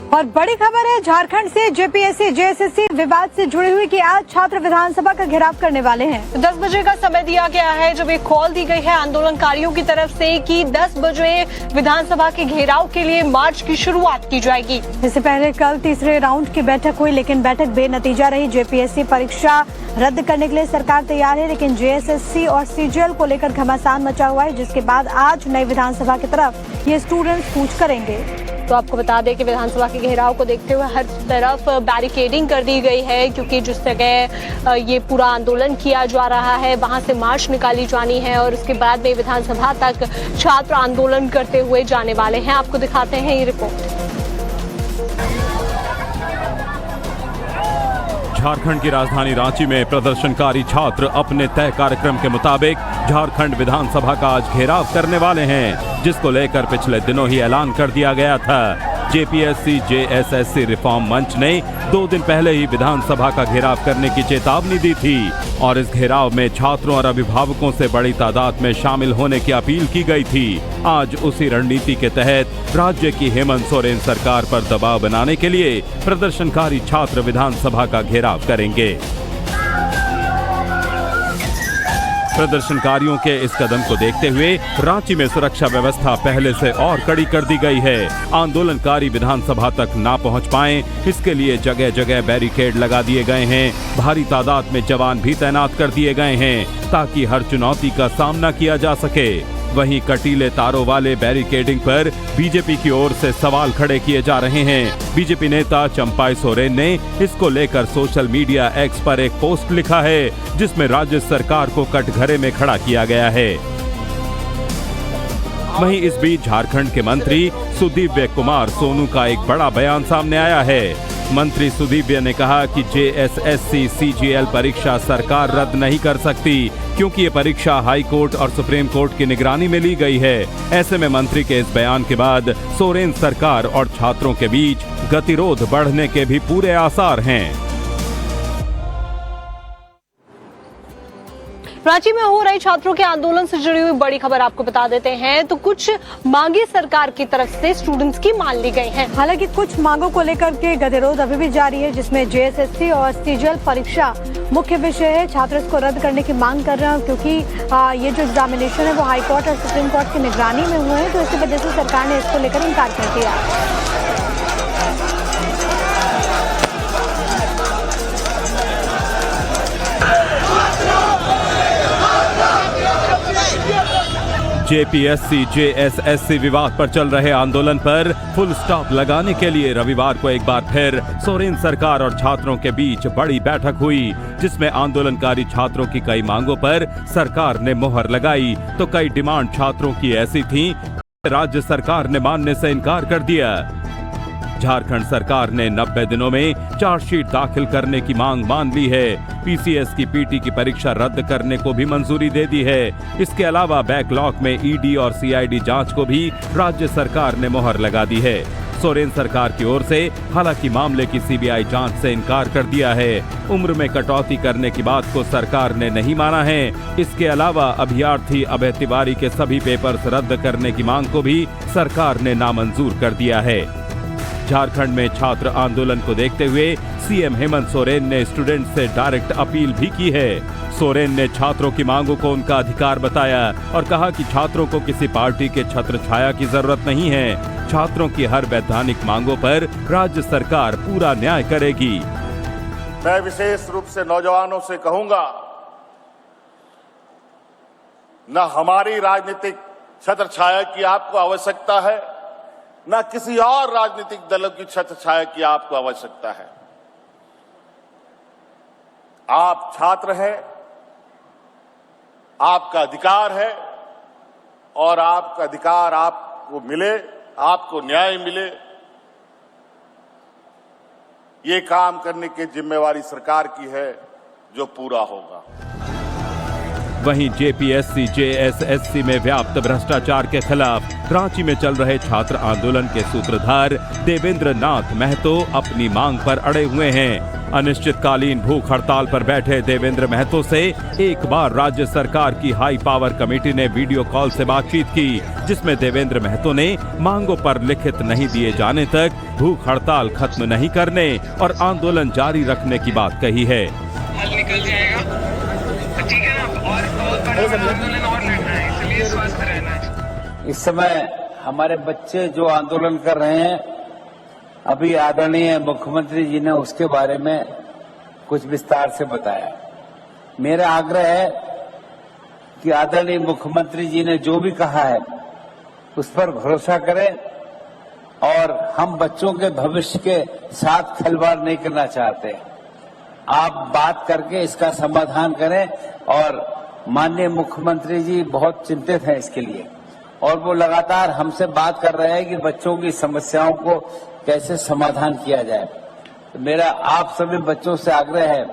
और बड़ी खबर है झारखंड से, जेपीएससी जेएसएससी विवाद से जुड़ी हुई कि आज छात्र विधानसभा का घेराव करने वाले हैं। 10 बजे का समय दिया गया है, जब एक कॉल दी गई है आंदोलनकारियों की तरफ से कि 10 बजे विधानसभा के घेराव के लिए मार्च की शुरुआत की जाएगी। इससे पहले कल तीसरे राउंड की बैठक हुई, लेकिन बैठक बेनतीजा रही। जेपीएससी परीक्षा रद्द करने के लिए सरकार तैयार है, लेकिन जेएसएससी और सीजीएल को लेकर घमासान मचा हुआ है, जिसके बाद आज नई विधानसभा की तरफ ये स्टूडेंट्स कूच करेंगे। तो आपको बता दें कि विधानसभा के घेराव को देखते हुए हर तरफ बैरिकेडिंग कर दी गई है, क्योंकि जिस जगह ये पूरा आंदोलन किया जा रहा है वहां से मार्च निकाली जानी है और उसके बाद में विधानसभा तक छात्र आंदोलन करते हुए जाने वाले हैं। आपको दिखाते हैं ये रिपोर्ट। झारखंड की राजधानी रांची में प्रदर्शनकारी छात्र अपने तय कार्यक्रम के मुताबिक झारखंड विधानसभा का आज घेराव करने वाले हैं, जिसको लेकर पिछले दिनों ही ऐलान कर दिया गया था। जेपीएससी जेएसएससी रिफॉर्म मंच ने 2 दिन पहले ही विधानसभा का घेराव करने की चेतावनी दी थी और इस घेराव में छात्रों और अभिभावकों से बड़ी तादाद में शामिल होने की अपील की गई थी। आज उसी रणनीति के तहत राज्य की हेमंत सोरेन सरकार पर दबाव बनाने के लिए प्रदर्शनकारी छात्र विधानसभा का घेराव करेंगे। प्रदर्शनकारियों के इस कदम को देखते हुए रांची में सुरक्षा व्यवस्था पहले से और कड़ी कर दी गई है। आंदोलनकारी विधानसभा तक ना पहुंच पाएं, इसके लिए जगह जगह बैरिकेड लगा दिए गए हैं। भारी तादाद में जवान भी तैनात कर दिए गए हैं ताकि हर चुनौती का सामना किया जा सके। वहीं कटीले तारों वाले बैरिकेडिंग पर बीजेपी की ओर से सवाल खड़े किए जा रहे हैं। बीजेपी नेता चंपाई सोरेन ने इसको लेकर सोशल मीडिया एक्स पर एक पोस्ट लिखा है, जिसमें राज्य सरकार को कटघरे में खड़ा किया गया है। वहीं इस बीच झारखंड के मंत्री सुदीव्य कुमार सोनू का एक बड़ा बयान सामने आया है। मंत्री सुदीव्य ने कहा कि जेएसएससी सीजीएल परीक्षा सरकार रद्द नहीं कर सकती, क्योंकि ये परीक्षा हाई कोर्ट और सुप्रीम कोर्ट की निगरानी में ली गई है। ऐसे में मंत्री के इस बयान के बाद सोरेन सरकार और छात्रों के बीच गतिरोध बढ़ने के भी पूरे आसार हैं। रांची में हो रहे छात्रों के आंदोलन से जुड़ी हुई बड़ी खबर आपको बता देते हैं। तो कुछ मांगे सरकार की तरफ से स्टूडेंट्स की मान ली गई हैं। हालांकि कुछ मांगों को लेकर के गतिरोध अभी भी जारी है, जिसमें जेएसएससी और सीजीएल परीक्षा मुख्य विषय है। छात्र इसको रद्द करने की मांग कर रहे हैं, क्योंकि ये जो एग्जामिनेशन है वो हाई कोर्ट और सुप्रीम कोर्ट की निगरानी में हुए हैं, तो इसी वजह से सरकार ने इसको लेकर इनकार कर दिया। जेपीएससी जेएसएससी विवाद पर चल रहे आंदोलन पर फुल स्टॉप लगाने के लिए रविवार को एक बार फिर सोरेन सरकार और छात्रों के बीच बड़ी बैठक हुई, जिसमें आंदोलनकारी छात्रों की कई मांगों पर सरकार ने मोहर लगाई, तो कई डिमांड छात्रों की ऐसी थी राज्य सरकार ने मानने से इनकार कर दिया। झारखंड सरकार ने 90 दिनों में चार्जशीट दाखिल करने की मांग मान ली है। पीसीएस की पीटी की परीक्षा रद्द करने को भी मंजूरी दे दी है। इसके अलावा बैकलॉग में ईडी और सीआईडी जांच को भी राज्य सरकार ने मोहर लगा दी है। सोरेन सरकार की ओर से हालांकि मामले की सीबीआई जांच से इनकार कर दिया है। उम्र में कटौती करने की बात को सरकार ने नहीं माना है। इसके अलावा अभ्यर्थी अभय तिवारी के सभी पेपर्स रद्द करने की मांग को भी सरकार ने नामंजूर कर दिया है। झारखंड में छात्र आंदोलन को देखते हुए सीएम हेमंत सोरेन ने स्टूडेंट से डायरेक्ट अपील भी की है। सोरेन ने छात्रों की मांगों को उनका अधिकार बताया और कहा कि छात्रों को किसी पार्टी के छत्र छाया की जरूरत नहीं है। छात्रों की हर वैधानिक मांगों पर राज्य सरकार पूरा न्याय करेगी। मैं विशेष रूप से नौजवानों से कहूंगा, न हमारी राजनीतिक छत्र छाया की आपको आवश्यकता है, न किसी और राजनीतिक दलों की छत्र छाया की आपको आवश्यकता है। आप छात्र हैं, आपका अधिकार है और आपका अधिकार आपको मिले, आपको न्याय मिले, ये काम करने की जिम्मेवारी सरकार की है, जो पूरा होगा। वहीं जेपीएससी जेएसएससी में व्याप्त भ्रष्टाचार के खिलाफ रांची में चल रहे छात्र आंदोलन के सूत्रधार देवेंद्र नाथ महतो अपनी मांग पर अड़े हुए हैं। अनिश्चितकालीन भूख हड़ताल पर बैठे देवेंद्र महतो से एक बार राज्य सरकार की हाई पावर कमेटी ने वीडियो कॉल से बातचीत की, जिसमें देवेंद्र महतो ने मांगों पर लिखित नहीं दिए जाने तक भूख हड़ताल खत्म नहीं करने और आंदोलन जारी रखने की बात कही है। हल निकल जाएगा, ठीक है ना, और आंदोलन और लड़ना है, इसलिए स्वस्थ रहना है। इस समय हमारे बच्चे जो आंदोलन कर रहे हैं, अभी आदरणीय मुख्यमंत्री जी ने उसके बारे में कुछ विस्तार से बताया। मेरा आग्रह है कि आदरणीय मुख्यमंत्री जी ने जो भी कहा है उस पर भरोसा करें और हम बच्चों के भविष्य के साथ खिलवाड़ नहीं करना चाहते। आप बात करके इसका समाधान करें और माननीय मुख्यमंत्री जी बहुत चिंतित हैं इसके लिए और वो लगातार हमसे बात कर रहे हैं कि बच्चों की समस्याओं को कैसे समाधान किया जाए। तो मेरा आप सभी बच्चों से आग्रह है